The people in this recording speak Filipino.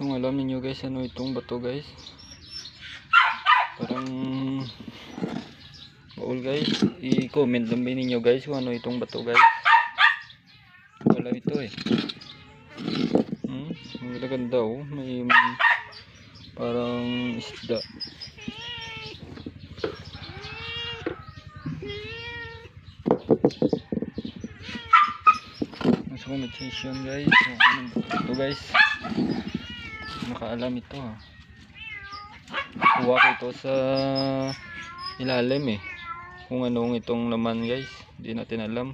Kung alam niyo guys ano itong bato guys, parang baul guys, i-comment lang din niyo guys kung ano itong bato guys. Wala ito eh. Ang ganda oh, may parang isda. Nasa comment section guys, anong bato ito guys, nakaalam ito ha. Kuha ko ito sa ilalim eh, kung anong itong laman guys, hindi natin alam.